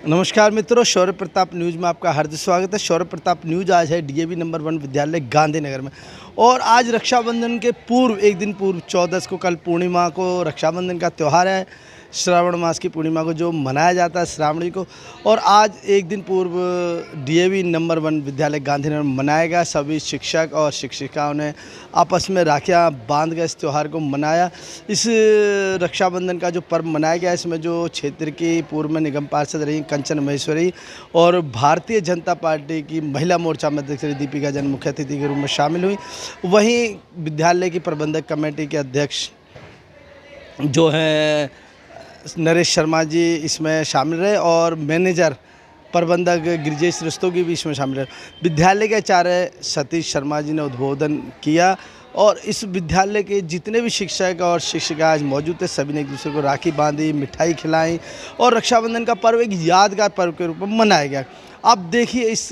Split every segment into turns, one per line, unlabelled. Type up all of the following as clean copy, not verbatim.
नमस्कार मित्रों, शौर्य प्रताप न्यूज़ में आपका हार्दिक स्वागत है। शौर्य प्रताप न्यूज़ आज है डीएवी नंबर 1 विद्यालय गांधीनगर में। और आज रक्षाबंधन के पूर्व एक दिन पूर्व 14 को, कल पूर्णिमा को रक्षाबंधन का त्यौहार है। श्रावण मास की पूर्णिमा को जो मनाया जाता है श्रावणी को, और आज एक दिन पूर्व डीएवी नंबर 1 विद्यालय गांधीनगर में मनाया गया। सभी शिक्षक और शिक्षिकाओं ने आपस में राखियाँ बांध कर इस त्यौहार को मनाया। इस रक्षाबंधन का जो पर्व मनाया गया, इसमें जो क्षेत्र की पूर्व निगम पार्षद रही कंचन महेश्वरी और भारतीय जनता पार्टी की महिला मोर्चा में अध्यक्ष दीपिका जैन मुख्य अतिथि के रूप में शामिल हुई। वहीं विद्यालय की प्रबंधक कमेटी के अध्यक्ष जो हैं नरेश शर्मा जी इसमें शामिल रहे और मैनेजर प्रबंधक गिरिजेश रस्तोगी भी इसमें शामिल रहे। विद्यालय के आचार्य सतीश शर्मा जी ने उद्बोधन किया और इस विद्यालय के जितने भी शिक्षक और शिक्षिका आज मौजूद थे, सभी ने एक दूसरे को राखी बांधी, मिठाई खिलाई और रक्षाबंधन का पर्व एक यादगार पर्व के रूप में मनाया गया। आप देखिए इस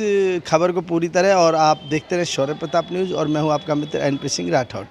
खबर को पूरी तरह और आप देखते रहे शौर्य प्रताप न्यूज़, और मैं हूँ आपका मित्र एनपी सिंह राठौड़।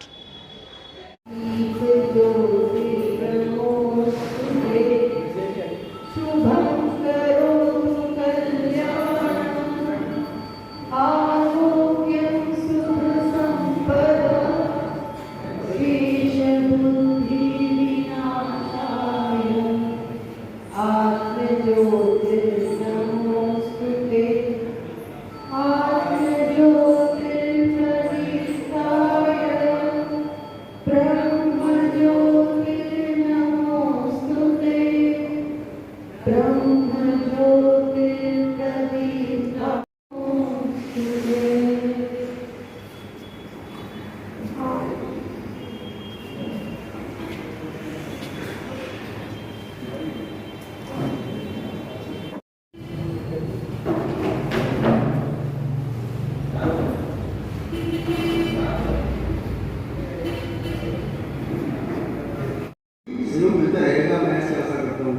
मिलता रहेगा, मैं ऐसे आशा करता हूँ।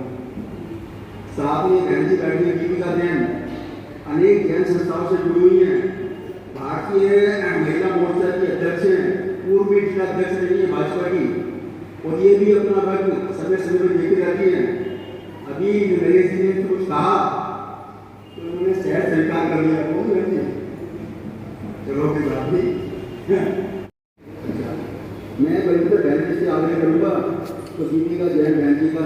साथ में बहन जी बैठी है दीपिका जैन, अनेक जैन संस्थाओं से जुड़ी हुई हैं, भारतीय महिला मोर्चा की अध्यक्ष हैं, पूर्व भी अध्यक्ष रही है भाजपा की, और ये भी अपना वर्ग समय समय पर देखे रहती हैं। अभी नरेश जी ने कुछ कहा तो उन्होंने शहर स्वीकार कर लिया। चलो कोई बात नहीं। मैं बल्कि बहन से आग्रह करूँगा तो दीपिका जैन बहन जी का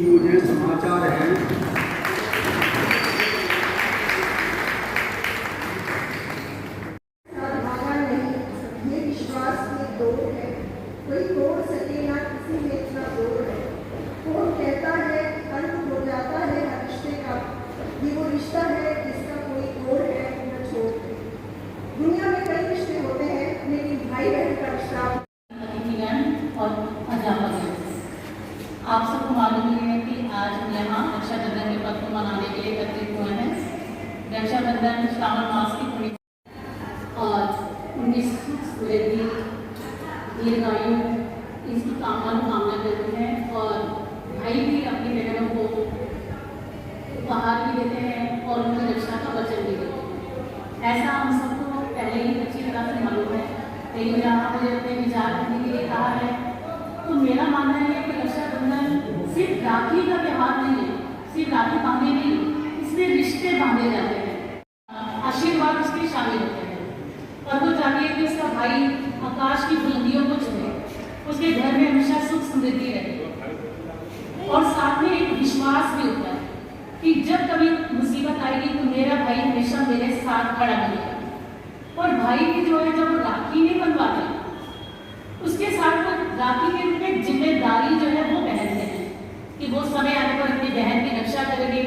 मुझे समाचार है
ये विश्वास में दौड़ है, कोई तोड़ सके ना किसी में इतना जोर है। कौन कहता है अंत हो जाता है हर रिश्ते का, ये वो रिश्ता है जिसका कोई तोड़ है न छोड़ है। दुनिया में कई रिश्ते होते हैं, लेकिन भाई बहन का रिश्ता।
और अध्यापक हैं, आप सबको मालूम ही है कि आज हम यहाँ रक्षाबंधन के पर्व को मनाने के लिए एकत्रित हुए हैं। रक्षाबंधन श्रावण मास की पूर्णिमा और 19 वृद्धि दीर्घायु इसकी कामना करते हैं, और भाई भी अपनी बहनों को उपहार भी देते हैं और उनकी रक्षा का वचन भी देते हैं। ऐसा हम सबको पहले ही अच्छी तरह से मालूम है, लेकिन जहाँ मुझे अपने विचार रखने के लिए कहा है तो मेरा मानना है कि रक्षाबंधन सिर्फ राखी का त्यौहार नहीं है, सिर्फ राखी बांधे नहीं, इसमें रिश्ते बांधे जाते हैं, आशीर्वाद उसके शामिल होते हैं। और वो चाहती है कि उसका भाई आकाश की बुलंदियों को छुए, उसके घर में हमेशा सुख समृद्धि रहे, और साथ में एक विश्वास भी होता है कि जब कभी मुसीबत आएगी तो मेरा भाई हमेशा मेरे साथ खड़ा मिलेगा। और भाई की जो है, जब वो राखी नहीं बनवाते उसके साथ राखी के रूप में जिम्मेदारी जो है वो बहन है कि वो समय आने पर अपनी बहन की रक्षा करेंगे,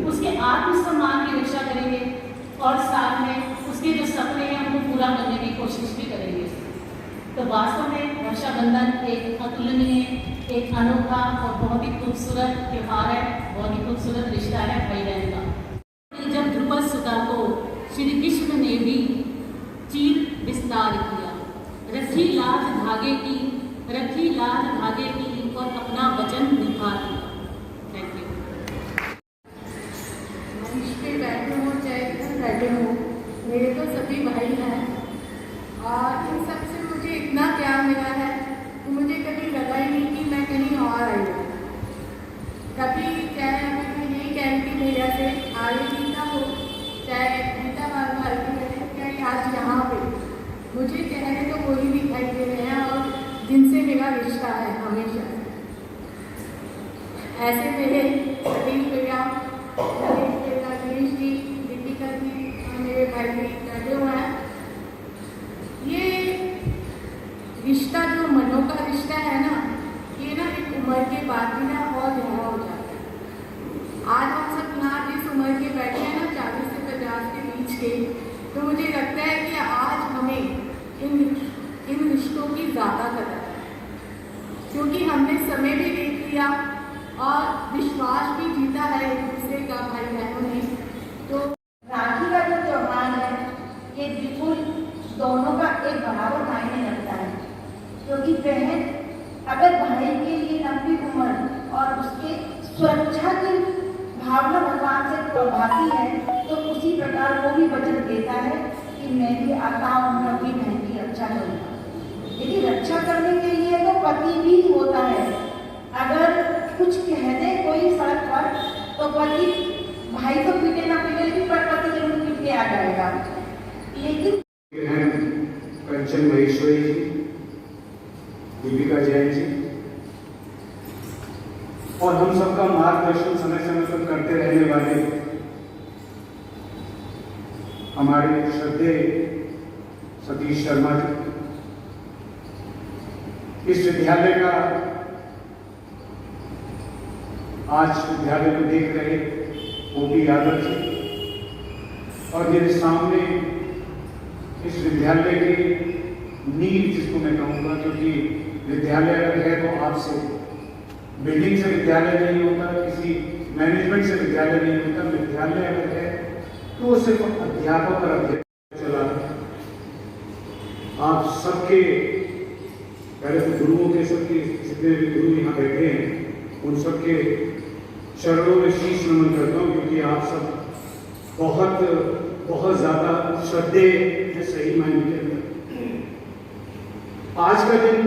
उसके आत्मसम्मान की रक्षा करेंगे, और साथ में उसके जो सपने हैं उनको पूरा करने की कोशिश भी करेंगे। तो वास्तव में रक्षाबंधन एक अतुलनीय, एक अनोखा और बहुत ही खूबसूरत त्यौहार है, बहुत ही खूबसूरत रिश्ता है भाई बहन का। जब ध्रुपद सुता को श्री कृष्ण ने भी चीर विस्तार किया, रखी लाज धागे की, रखी लाज धागे की, और अपना वचन निभा दिया। Thank you.
मंच पे बैठे हो चाहे बैठे हो, मेरे तो सभी भाई हैं और इन सबसे मुझे इतना प्यार मिला है कि मुझे
ऐसे मेरे सतीश भैया, नरेश भैया, गिरीश जी, दीपिका जी और मेरे भाई भी बैठे हुए हैं। ये रिश्ता जो मनों का रिश्ता है ना, ये ना एक उम्र के बाद भी ना और गहरा हो जाता है। आज हम सब यहाँ जिस उम्र के बैठे हैं ना, 40 से 50 के बीच के, तो मुझे लगता है कि आज हमें इन रिश्तों की ज़्यादा कदर है, क्योंकि हमने समय भी देख लिया और विश्वास भी जीता है एक दूसरे का भाई बहनों ने। तो
राखी का जो त्योहार है, ये बिल्कुल दोनों का एक बराबर मायने रखता है, क्योंकि बहन अगर भाई के लिए लंबी उम्र और उसके सुरक्षा की भावना भगवान से प्रभाती है, तो उसी प्रकार वो भी वचन देता है कि मैं भी आता हूँ, मैं अपनी बहन की रक्षा करूँगा। लेकिन रक्षा करने के लिए तो पति भी होता है। अगर कुछ कह दे कोई सड़क पर, तो पति, भाई तो पीटे ना पीटे, लेकिन पति जरूर पीट के आ जाएगा। लेकिन
कंचन महेश्वरी जी, दीपिका जैन जी और हम सबका मार्गदर्शन समय समय पर करते रहने वाले हमारे श्रद्धेय सतीश शर्मा जी, इस विद्यालय का आज विद्यालय को देख रहे ओपी यादव जी और मेरे सामने इस विद्यालय की नींव, जिसको मैं कहूँगा, क्योंकि विद्यालय अगर है तो आपसे बिल्डिंग से विद्यालय नहीं होता, किसी मैनेजमेंट से विद्यालय नहीं होता। विद्यालय अगर है तो वो सिर्फ अध्यापक और अध्यापक चला। आप सबके पहले तो गुरुओं के, सबके जितने भी गुरु यहाँ बैठे हैं उन सबके चरणों में शीश नमन करता हूँ, क्योंकि आप सब बहुत ज़्यादा श्रद्धेय है सही मायने के अंदर। आज का दिन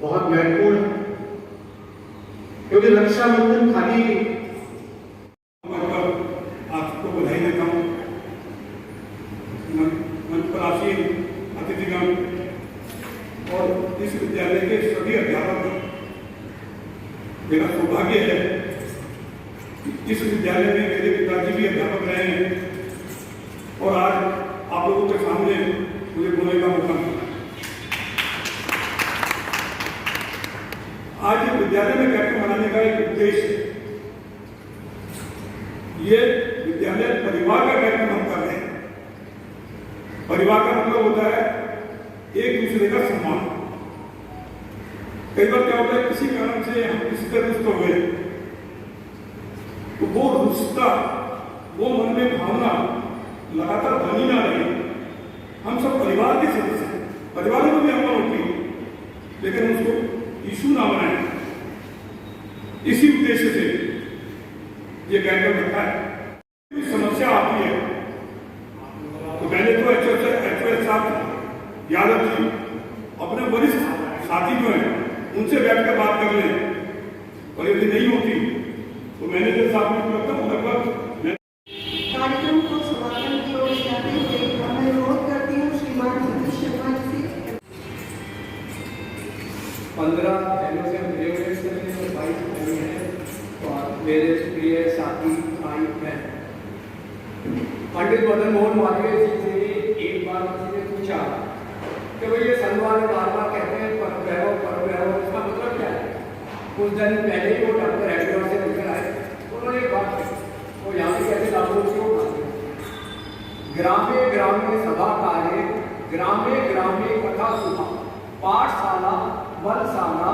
बहुत महत्वपूर्ण है, क्योंकि रक्षाबंधन खाली
आपको बधाई देता हूँ। मंच पर आसीन अतिथिगण और इस विद्यालय के सभी अध्यापक, मेरा सौभाग्य है कि इस विद्यालय में मेरे पिताजी भी अध्यापक रहे हैं और आज आप लोगों के सामने मुझे बोलने का मौका मिला। आज ये विद्यालय में कार्यक्रम मनाने का एक उद्देश्य है। ये विद्यालय परिवार का कार्यक्रम हम कर रहे हैं। परिवार का मतलब होता है एक दूसरे का सम्मान। कई बार क्या होता है, किसी कारण से हम किसी तरह रुष्ट हो गए, तो वो रुष्टता, वो मन में भावना लगातार बनी ना रही। हम सब परिवार के सदस्य हैं, परिवारों में भी अमल होती है, लेकिन उसको इशू ना बनाए। इसी उद्देश्य से ये कार्यक्रम रखा है। कोई समस्या आती है तो मैंने तो एचओएस साहब यादव जी अपने वरिष्ठ साथी जो हैं उनसे बैठकर बात कर लें, और यदि नहीं होती तो मैनेजर साहब ने लगभग
कार्यक्रम को समापन की ओर जाते हुए मैं अनुरोध करती हूँ श्रीमान सतीश शर्मा जी से।
15 बहनों से मिले हुए सभी 22 बहनें हैं और मेरे प्रिय साथी भाई बहन। पंडित मदन मोहन मालवीय जी से एक बार किसी ने पूछा कि भाई ये सलमान बार बार कहते हैं पर भैरव, इसका मतलब क्या है? कुछ दिन पहले ही वो डॉक्टर हेडगेवार से मिलकर आए, उन्होंने एक बात कही, वो यहाँ पे कैसे लागू क्यों बात ग्रामे ग्रामे सभा कार्य, ग्रामे ग्रामे कथा सुधा, पाठशाला वनशाला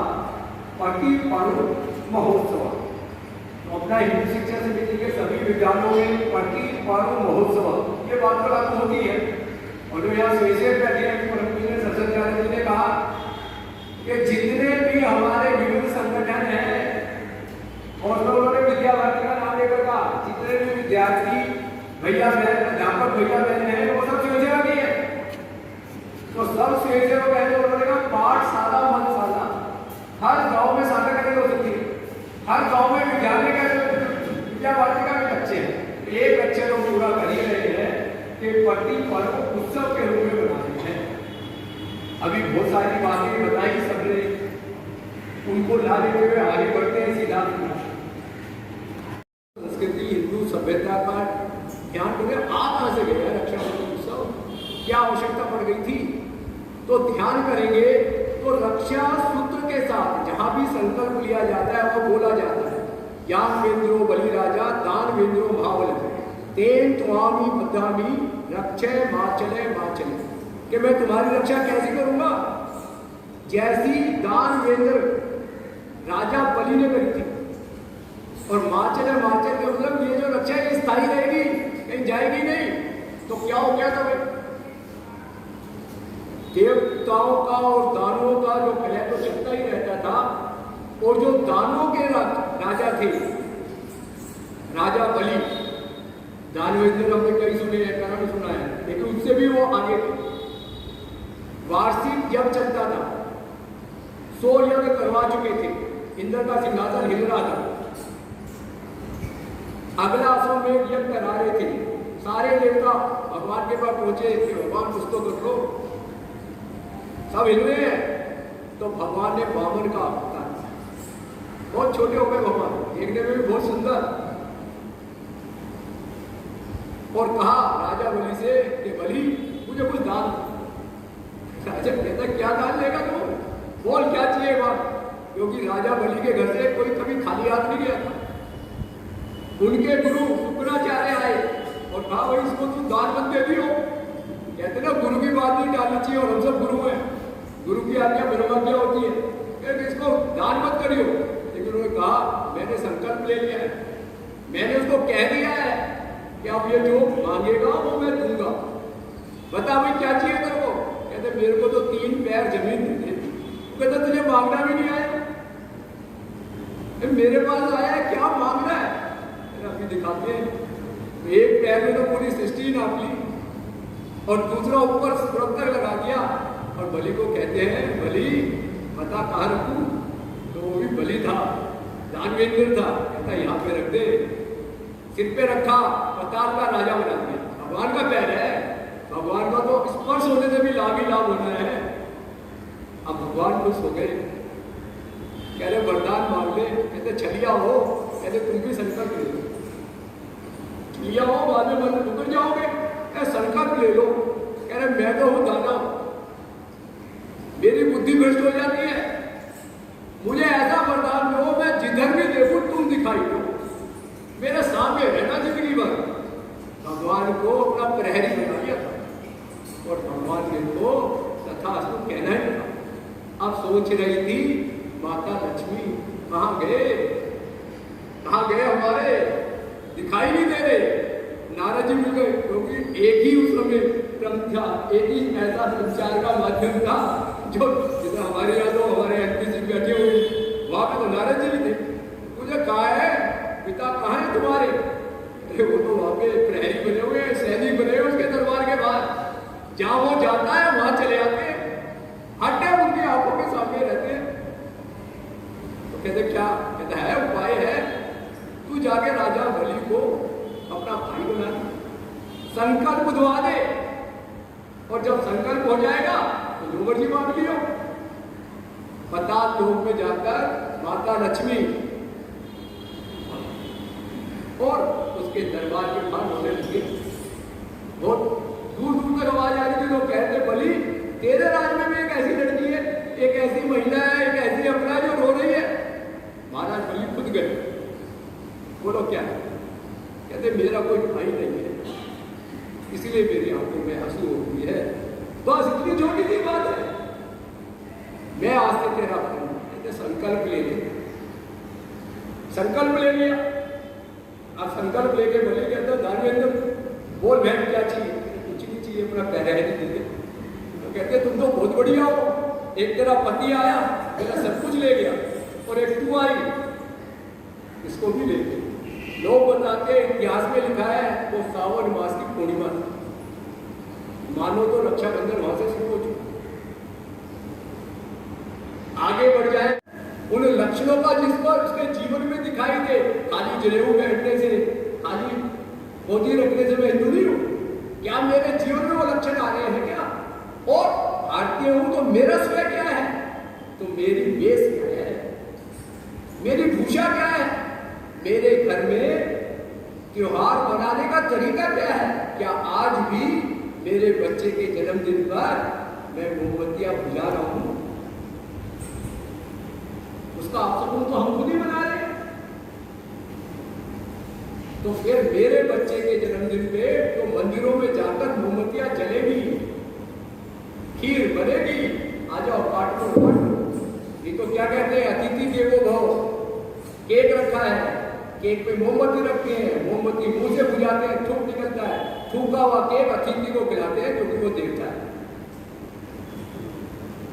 पति पर्व महोत्सव। तो अपना हिंदी शिक्षा समिति के सभी विद्यालयों में पति पर्व महोत्सव ये बात तो लागू होती है। और जो यहाँ स्पेशल सरस्वती जी ने कहा कि जितने भी हमारे विभिन्न संगठन हैं, और उन्होंने विद्या भारती का नाम लेकर कहा, जितने भी विद्यार्थी भैया बहन, अध्यापक भैया बहन हैं, वो सब स्वयंसेवा की है। तो सब स्वयंसेवक बहन, उन्होंने कहा पाठशाला वनशाला, हर गांव में शाला कैसे हो सकती है? हर गांव में विद्यालय का विद्या भारती का भी बच्चे हैं। एक बच्चे को पूरा कर ही रहे हैं कि पति पर्व उत्सव के रूप में बना रहे हैं। अभी बहुत सारी बातें बताई सबने, उनको ला लेते हुए आगे बढ़ते हैं सीधा। सभ्यता का ध्यान करें। आप कहाँ से गए रक्षाबंधन उत्सव, क्या आवश्यकता पड़ गई थी? तो ध्यान करेंगे तो रक्षा सूत्र के साथ जहां भी संकल्प लिया जाता है वो बोला जाता है, यान वेंद्रो बलिराजा दान वेंद्रो भावल तेन त्वामी बदामी रक्षय माचले माचले, कि मैं तुम्हारी रक्षा कैसे करूंगा? जैसी दान वेंद्र राजा बलि ने करी थी। और माचले माचल का मतलब ये जो रक्षा है स्थायी रहेगी, कहीं जाएगी नहीं। तो क्या हो गया था भाई, देवताओं का और दानवों का जो कलह तो चलता ही रहता था। और जो दानवों के राजा थे, राजा बलि, दानवेंद्र हमने कई सुने हैं, करण सुना है, लेकिन उससे भी वो आगे थे। वार्षिक जब चलता था, 100 यज्ञ करवा चुके थे, इंद्र का सिंहासन हिल रहा था। अगला असम में यज्ञ करा रहे थे, सारे देवता भगवान के पास पहुंचे कि भगवान कुछ तो कर लो, सब हिल रहे हैं। तो भगवान ने वामन का अवतार, बहुत छोटे हो गए भगवान, देखने में भी बहुत सुंदर, और कहा राजा बलि से कि बलि मुझे कुछ दान। राजा कहता क्या दान लेगा तू, बोल क्या चाहिए बात, क्योंकि राजा बलि के घर से कोई कभी खाली हाथ नहीं गया था। उनके गुरु शुक्राचार्य आए और कहा भाई इसको तू दान मत दे दियो। कहते ना गुरु की बात नहीं डालनी चाहिए, और हम सब गुरु हैं, गुरु की आज्ञा ब्रह्माज्ञा होती है, कहते इसको दान मत करियो। लेकिन उन्होंने कहा मैंने संकल्प ले लिया है, मैंने उसको कह दिया है कि अब ये जो मांगेगा वो मैं दूंगा, बता भाई क्या चाहिए तेरे को? कहते मेरे को तो 3 पैर जमीन दे दे। कहते तुझे मांगना भी नहीं आया, मेरे पास आया है, क्या मांगना है? अभी दिखाते हैं, एक पैर में तो पूरी सृष्टि नाप ली और दूसरा ऊपर सुरक्षक लगा दिया। और बलि को कहते हैं बलि बता कहाँ रखूं? तो वो भी बलि था, दानवेंद्र था, कहता यहाँ पे रख दे। सिर पे रखा, पताल का राजा बना दिया। भगवान का पैर है, भगवान का तो स्पर्श होने से भी लाभ ही लाभ होना है। अब भगवान खुश हो गए, कह रहे वरदान मांग ले। कहते छलिया हो, कहते तुम भी संकल्प ले लो। छलिया हो बाद में मन उतर जाओगे, कहते संकल्प ले लो। कह रहे मैं तो हूं दाना, मेरी बुद्धि भ्रष्ट हो जाती है, मुझे ऐसा वरदान दो मैं जिधर भी देखूं तुम दिखाई दो, मेरे सामने रहना जिंदगी भर। भगवान को अपना प्रहरी बना लिया था और भगवान ने तो तथास्तु कहना ही था। अब सोच रही थी माता लक्ष्मी कहाँ गए, कहाँ गए हमारे, दिखाई नहीं दे रहे। नारद जी मिल गए, क्योंकि एक ही उस समय क्रम था, एक ही ऐसा संचार का माध्यम था जो जैसे हमारे यहाँ तो हमारे एमपी जी बैठे हुए, वहां पे तो नारद जी भी थे। मुझे कहा है पिता कहाँ है तुम्हारे? अरे वो तो वहां पे प्रहरी बने हुए हैं, सैनिक बने हुए उसके दरबार के बाहर, जहां वो जाता है वहां चले आते हैं, हर टाइम उनकी आंखों के सामने रहते हैं। तो कहते क्या? कहता है उपाय है, तू जाके राजा बलि को अपना भाई बना दे, संकल्प बुधवा दे, और जब संकल्प हो जाएगा तो जो मर्जी मांग लियो। पाताल लोक में जाकर माता लक्ष्मी और उसके दरबार के बाहर होने लगे। बहुत दूर दूर तक आवाज आ रही थी, लोग कहते बलि तेरे राज में भी एक ऐसी लड़की है, एक ऐसी महिला है, एक ऐसी अपना जो रो रही है। महाराज बलि खुद गए, बोलो क्या? कहते मेरा कोई भाई नहीं है, इसलिए मेरी आंखों में आंसू हो गई है, बस इतनी छोटी सी बात है, मैं आज से तेरा भाई। कहते संकल्प ले लिया, संकल्प ले लिया। अब संकल्प लेके बोले कहते दानवेंद्र बोल बहन क्या चाहिए? कुछ नहीं चाहिए, अपना पैर ही दे दे। तो कहते तुम तो बहुत बढ़िया हो, एक तेरा पति आया मेरा सब कुछ ले गया, और एक तू आई इसको भी ले गया। लोग बताते हैं, इतिहास में लिखा है वो सावन मास की पूर्णिमा थी, मानो तो रक्षाबंधन वहां से शुरू हो चुका। आगे बढ़ जाए, उन लक्षणों का जिस पर उसके जीवन में दिखाई दे, खाली जनेऊ बैठने से, खाली मोती रखने से मैं हिंदू नहीं हूं, क्या मेरे जीवन में वो लक्षण आ रहे हैं क्या? और भारतीय हूं तो मेरा स्वयं क्या है? तो मेरी वेश क्या है, मेरी भूषा क्या है? मेरे घर में त्योहार मनाने का तरीका क्या है? क्या आज भी मेरे बच्चे के जन्मदिन पर मैं मोमबत्तियां बुझा रहा हूं? उसका अवसर तो हम खुद ही मना रहे हैं। तो फिर मेरे बच्चे के जन्मदिन पे तो मंदिरों में जाकर मोमबत्तियां जलेगी, खीर बनेगी, आ जाओ काट लो। ये तो क्या कहते हैं, अतिथि देवो भव। केक रखा है, केक पे मोमबत्ती रखी है, मोमबत्ती मुंह से बुझाते हैं, थूक निकलता है, थूका हुआ केक अतिथि को खिलाते हैं क्योंकि वो देवता है।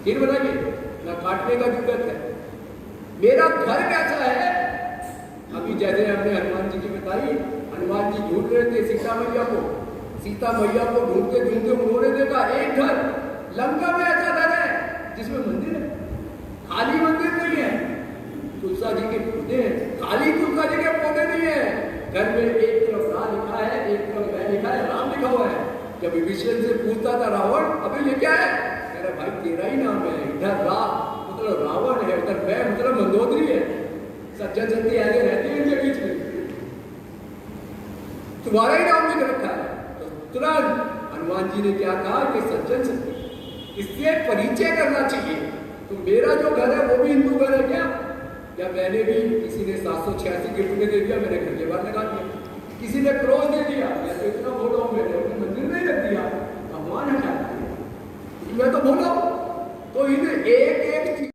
खीर बनाइए ना, काटने का दिक्कत है। मेरा घर कैसा है? अभी जैसे हमने हनुमान जी की बताई, हनुमान जी ढूंढ रहे थे सीता मैया को। सीता मैया को ढूंढते ढूंढते उन्होंने देखा एक घर, लंका में ऐसा घर है जिसमें मंदिर है, खाली मंदिर नहीं है। तुलसा जी के पौधे हैं, खाली तुलसा जी के पौधे नहीं है। घर में एक तरफ रा लिखा है, एक तरफ मैं लिखा है, राम लिखा हुआ है। जब विभीषण से पूछता था रावण, अबे ये क्या है? कह रहा भाई तेरा ही नाम है। इधर रा मतलब रावण है, उधर मैं मतलब मंदोदरी है। सज्जन संति ऐसे रहते हैं इनके बीच में, तुम्हारा ही नाम लिख रखा है। तो तुरंत हनुमान जी ने क्या कहा कि सज्जन संति, इससे परिचय करना चाहिए। तो मेरा जो घर है वो भी हिंदू घर है क्या? या मैंने भी, किसी ने 786 गिफ्ट में दे दिया, मैंने घर के बाहर लगा दिया। किसी ने क्रॉस दे दिया, मैं तो इतना बोला हूं, मैंने अपने मंदिर नहीं रख दिया, भगवान हटा दिया, मैं तो बोला हूं। तो इन्हें एक एक चीज।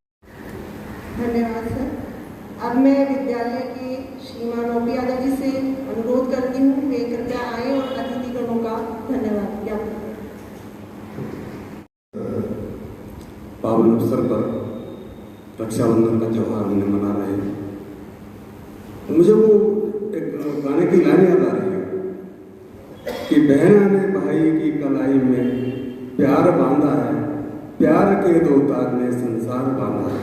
धन्यवाद सर। अब मैं विद्यालय की श्रीमान ओपी यादव जी से अनुरोध करती हूँ वे कृपया आए और अतिथिगणों का धन्यवाद ज्ञापन करें।
पावन अवसर पर रक्षाबंधन का त्यौहार हमने मना रहे हैं। मुझे वो एक गाने की लाइन याद आ रही है कि बहन ने भाई की कलाई में प्यार बांधा है, प्यार के दो तार ने संसार बांधा है।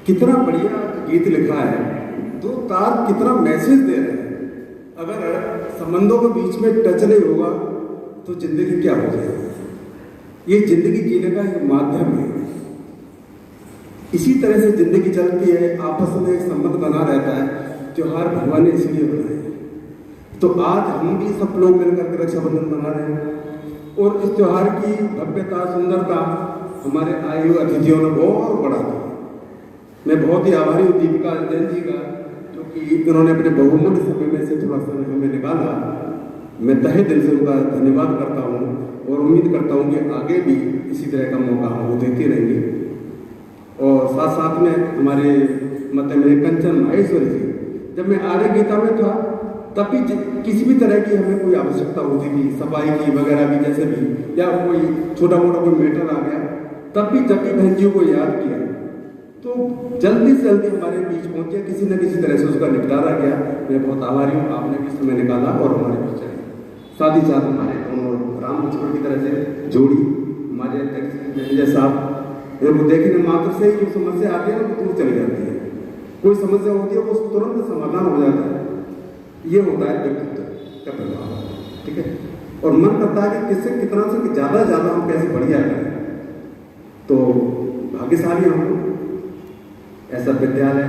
कितना बढ़िया गीत लिखा है, दो तार कितना मैसेज दे रहे हैं। अगर संबंधों के बीच में टच नहीं होगा तो जिंदगी क्या हो जाएगी? ये जिंदगी जीने का एक माध्यम है। इसी तरह से जिंदगी चलती है, आपस में एक संबंध बना रहता है। त्योहार भगवान ने इसलिए बनाए। तो आज हम भी सब लोग मिलकर के रक्षाबंधन मना रहे हैं और इस त्योहार की भव्यता, सुंदरता हमारे आए हुए अतिथियों ने बहुत बढ़ा दी। मैं बहुत ही आभारी हूँ दीपिका जैन जी का, जो कि उन्होंने अपने बहुमूल्य समय में से थोड़ा समय हमें निकाला। मैं तहे दिल से उनका धन्यवाद करता हूँ और उम्मीद करता हूँ कि आगे भी इसी तरह का मौका हम वो देते रहेंगे। और साथ साथ में हमारे मध्य में कंचन माहेश्वरी जी, जब मैं आर्य गीता में था तब भी किसी भी तरह की हमें कोई आवश्यकता होती थी, सफाई की वगैरह भी, जैसे भी, या कोई छोटा मोटा कोई मैटर आ गया, तब भी जब भी बहन जी को याद किया तो जल्दी से जल्दी हमारे बीच पहुंचे, किसी न किसी तरह से उसका निपटारा किया। मैं बहुत आभारी हूँ, आपने भी समय निकाला और हमारे बीच चले। साथ ही साथ हमारे दोनों राम लक्ष्मण की तरह से जोड़ी हमारे अध्यक्ष मैनेजर साहब, वो देखने मात्र से ही जो समस्या आती है ना वो दूर चली जाती है। कोई समस्या होती है वो तुरंत समाधान हो जाता है। ये होता है व्यक्तित्व का प्रभाव, ठीक है। और मन करता है कि किससे कितना से ज़्यादा हम कैसे बढ़िया करें। तो भाग्यशाली हम लोग, ऐसा विद्यालय,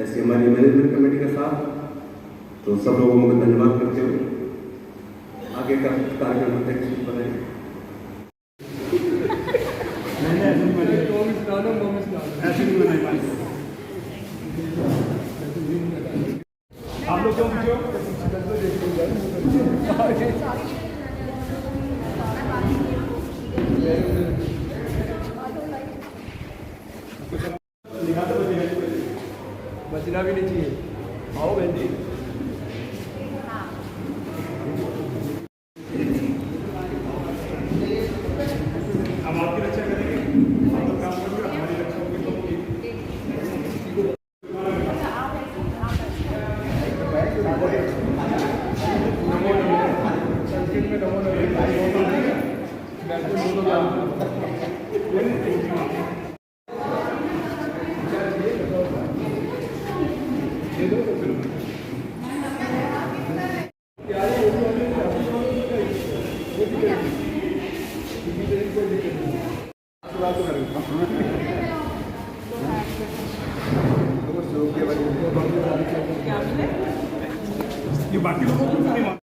ऐसी हमारी मैनेजमेंट कमेटी का साथ। तो सब लोगों को धन्यवाद करते हुए आगे का कार्यक्रम अध्यक्ष बनाए।
आप लोग क्यों पूछो? बचना भी नहीं चाहिए। आओ बहन जी। हम आपकी रक्षा करेंगे, आप लोग काम करोगे, हमारी रक्षा होगी तो होगी। संस्कृत में नमो ये बाकी लोगों को नहीं मानते।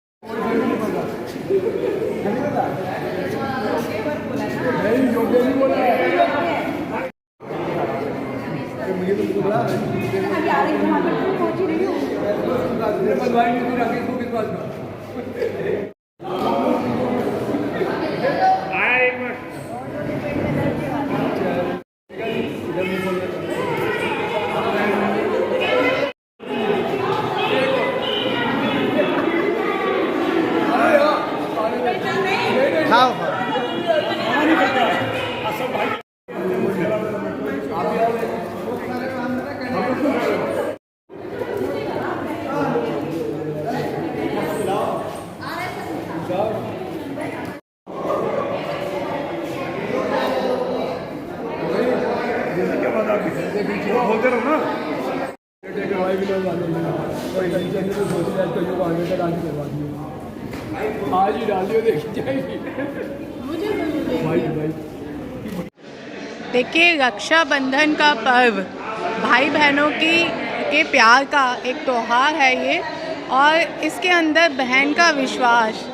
खाओ
बोलते रहो ना।
आज ही डाल दियो, देखी जाएगी।
देखिए, रक्षाबंधन का पर्व भाई बहनों के प्यार का एक त्यौहार है ये, और इसके अंदर बहन का विश्वास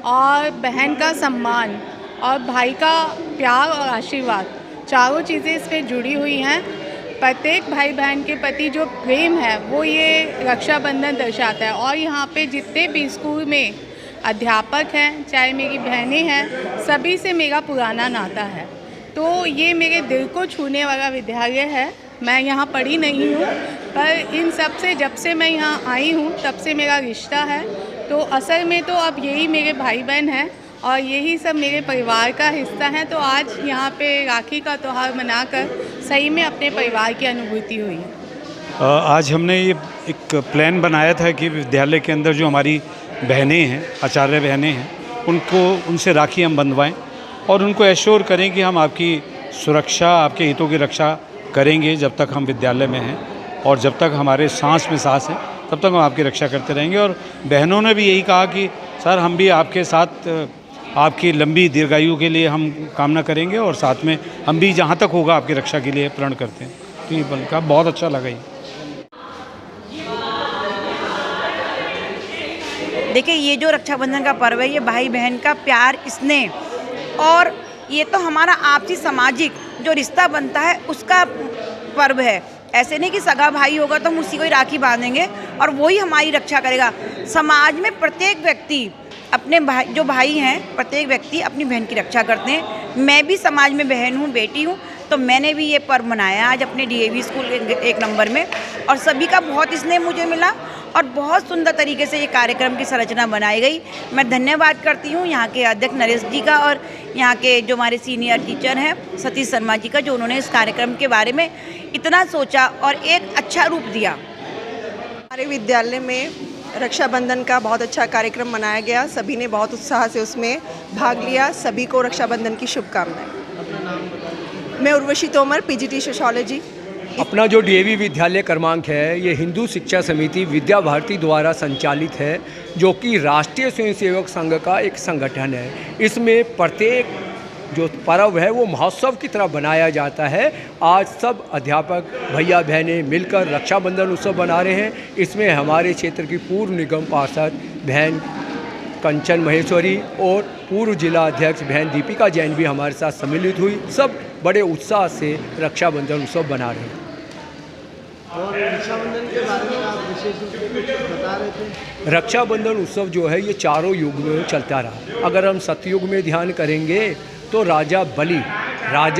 और बहन का सम्मान और भाई का प्यार और आशीर्वाद, चारों चीज़ें इसमें जुड़ी हुई हैं। प्रत्येक भाई बहन के प्रति जो प्रेम है वो ये रक्षाबंधन दर्शाता है। और यहाँ पे जितने भी स्कूल में अध्यापक हैं, चाहे मेरी बहनें हैं, सभी से मेरा पुराना नाता है। तो ये मेरे दिल को छूने वाला विद्यालय है। मैं यहाँ पढ़ी नहीं हूँ, पर इन सब से जब से मैं यहाँ आई हूँ तब से मेरा रिश्ता है। तो असल में तो अब यही मेरे भाई बहन हैं और यही सब मेरे परिवार का हिस्सा हैं। तो आज यहाँ पे राखी का त्यौहार मनाकर सही में अपने परिवार की अनुभूति हुई।
आज हमने ये एक प्लान बनाया था कि विद्यालय के अंदर जो हमारी बहनें हैं, आचार्य बहनें हैं, उनसे राखी हम बंधवाएं और उनको एश्योर करें कि हम आपकी सुरक्षा, आपके हितों की रक्षा करेंगे जब तक हम विद्यालय में हैं, और जब तक हमारे सांस में सांस है तब तक हम आपकी रक्षा करते रहेंगे। और बहनों ने भी यही कहा कि सर हम भी आपके साथ आपकी लंबी दीर्घायु के लिए हम कामना करेंगे और साथ में हम भी जहाँ तक होगा आपकी रक्षा के लिए प्रण करते हैं। तो ये बल्कि बहुत अच्छा लगा ये।
देखिए, ये जो रक्षाबंधन का पर्व है ये भाई बहन का प्यार, स्नेह, और ये तो हमारा आपसी सामाजिक जो रिश्ता बनता है उसका पर्व है। ऐसे नहीं कि सगा भाई होगा तो हम उसी को ही राखी बांधेंगे और वही हमारी रक्षा करेगा। समाज में प्रत्येक व्यक्ति अपने भाई हैं, प्रत्येक व्यक्ति अपनी बहन की रक्षा करते हैं। मैं भी समाज में बहन हूँ, बेटी हूँ, तो मैंने भी ये पर्व मनाया आज अपने DAV स्कूल 1 नंबर में, और सभी का बहुत स्नेह मुझे मिला और बहुत सुंदर तरीके से ये कार्यक्रम की संरचना बनाई गई। मैं धन्यवाद करती हूँ यहाँ के अध्यक्ष नरेश जी का और यहाँ के जो हमारे सीनियर टीचर हैं सतीश शर्मा जी का, जो उन्होंने इस कार्यक्रम के बारे में इतना सोचा और एक अच्छा रूप दिया।
हमारे विद्यालय में रक्षाबंधन का बहुत अच्छा कार्यक्रम मनाया गया। सभी ने बहुत उत्साह से उसमें भाग लिया। सभी को रक्षाबंधन की शुभकामनाएं। मैं उर्वशी तोमर, PGT सोशियोलॉजी।
अपना जो DAV विद्यालय क्रमांक है ये हिंदू शिक्षा समिति विद्या भारती द्वारा संचालित है, जो कि राष्ट्रीय स्वयंसेवक संघ का एक संगठन है। इसमें प्रत्येक जो पर्व है वो महोत्सव की तरह बनाया जाता है। आज सब अध्यापक भैया बहनें मिलकर रक्षाबंधन उत्सव बना रहे हैं। इसमें हमारे क्षेत्र की पूर्व निगम पार्षद बहन कंचन महेश्वरी और पूर्व जिला अध्यक्ष बहन दीपिका जैन भी हमारे साथ सम्मिलित हुई। सब बड़े उत्साह से रक्षाबंधन उत्सव बना रहे हैं।
और रक्षाबंधन के बारे में आप विशेष रूप से कुछ बता रहे थे।
रक्षाबंधन उत्सव जो है ये चारों युग में चलता रहा। अगर हम सतयुग में ध्यान करेंगे तो राजा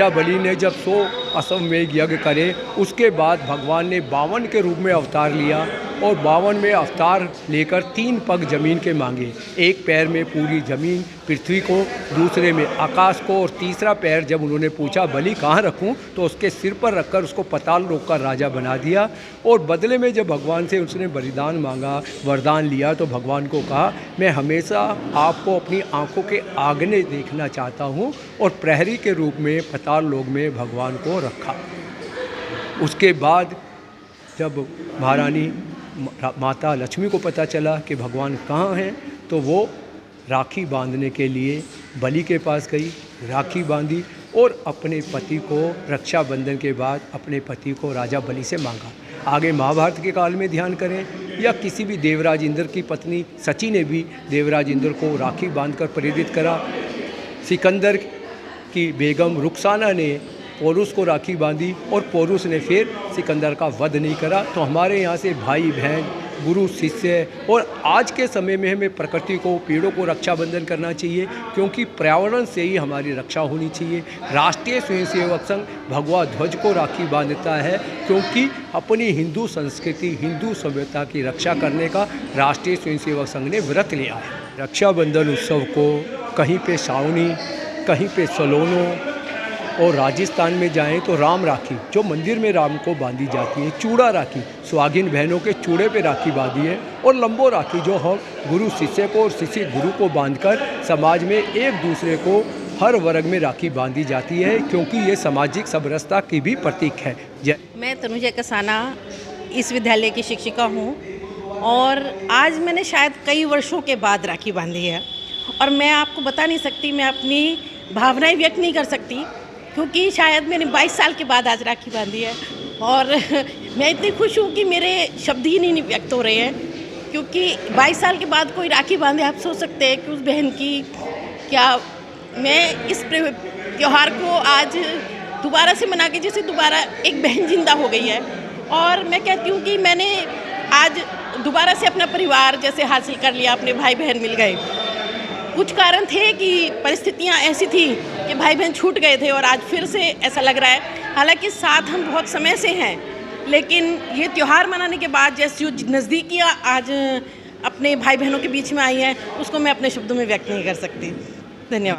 बलि ने जब 100 अश्वमेध यज्ञ करे, उसके बाद भगवान ने 52 के रूप में अवतार लिया और 52 में अवतार लेकर 3 पग जमीन के मांगे। एक पैर में पूरी जमीन पृथ्वी को, दूसरे में आकाश को, और तीसरा पैर जब उन्होंने पूछा बलि कहाँ रखूं, तो उसके सिर पर रखकर उसको पताल लोक का राजा बना दिया। और बदले में जब भगवान से उसने बलिदान मांगा, वरदान लिया, तो भगवान को कहा मैं हमेशा आपको अपनी आँखों के आगने देखना चाहता हूँ, और प्रहरी के रूप में पताल लोक में भगवान को रखा। उसके बाद जब महारानी माता लक्ष्मी को पता चला कि भगवान कहाँ हैं, तो वो राखी बांधने के लिए बलि के पास गई, राखी बांधी और अपने पति को रक्षाबंधन के बाद अपने पति को राजा बलि से मांगा। आगे महाभारत के काल में ध्यान करें
या किसी भी देवराज इंद्र की पत्नी सची ने भी देवराज इंद्र को राखी बांधकर प्रेरित करा। सिकंदर की बेगम रुखसाना ने पोरुस को राखी बांधी और पोरुस ने फिर सिकंदर का वध नहीं करा। तो हमारे यहाँ से भाई बहन, गुरु शिष्य और आज के समय में हमें प्रकृति को, पेड़ों को रक्षाबंधन करना चाहिए, क्योंकि पर्यावरण से ही हमारी रक्षा होनी चाहिए। राष्ट्रीय स्वयंसेवक संघ भगवा ध्वज को राखी बांधता है, क्योंकि अपनी हिंदू संस्कृति, हिंदू सभ्यता की रक्षा करने का राष्ट्रीय स्वयंसेवक संघ ने व्रत लिया है। रक्षाबंधन उत्सव को कहीं पे सावनी, कहीं पे सलोनो और राजस्थान में जाएं तो राम राखी, जो मंदिर में राम को बांधी जाती है, चूड़ा राखी, सुहागिन बहनों के चूड़े पे राखी बांधी है, और लंबो राखी जो हम गुरु शिष्य को और शिष्य गुरु को बांधकर समाज में एक दूसरे को हर वर्ग में राखी बांधी जाती है, क्योंकि ये सामाजिक समरसता की भी प्रतीक है।
मैं तनुजा कसाना इस विद्यालय की शिक्षिका हूँ और आज मैंने शायद कई वर्षों के बाद राखी बांधी है, और मैं आपको बता नहीं सकती, मैं अपनी भावनाएं व्यक्त नहीं कर सकती, क्योंकि शायद मैंने 22 साल के बाद आज राखी बांधी है। और मैं इतनी खुश हूँ कि मेरे शब्द ही नहीं व्यक्त हो रहे हैं, क्योंकि 22 साल के बाद कोई राखी बांधे, आप सोच सकते हैं कि उस बहन की क्या, मैं इस त्यौहार को आज दोबारा से मना के जैसे दोबारा एक बहन जिंदा हो गई है। और मैं कहती हूँ कि मैंने आज दोबारा से अपना परिवार जैसे हासिल कर लिया, अपने भाई बहन मिल गए। कुछ कारण थे कि परिस्थितियाँ ऐसी थी कि भाई बहन छूट गए थे, और आज फिर से ऐसा लग रहा है। हालांकि साथ हम बहुत समय से हैं, लेकिन ये त्यौहार मनाने के बाद जैसे जो नज़दीकियाँ आज अपने भाई बहनों के बीच में आई हैं, उसको मैं अपने शब्दों में व्यक्त नहीं कर सकती। धन्यवाद।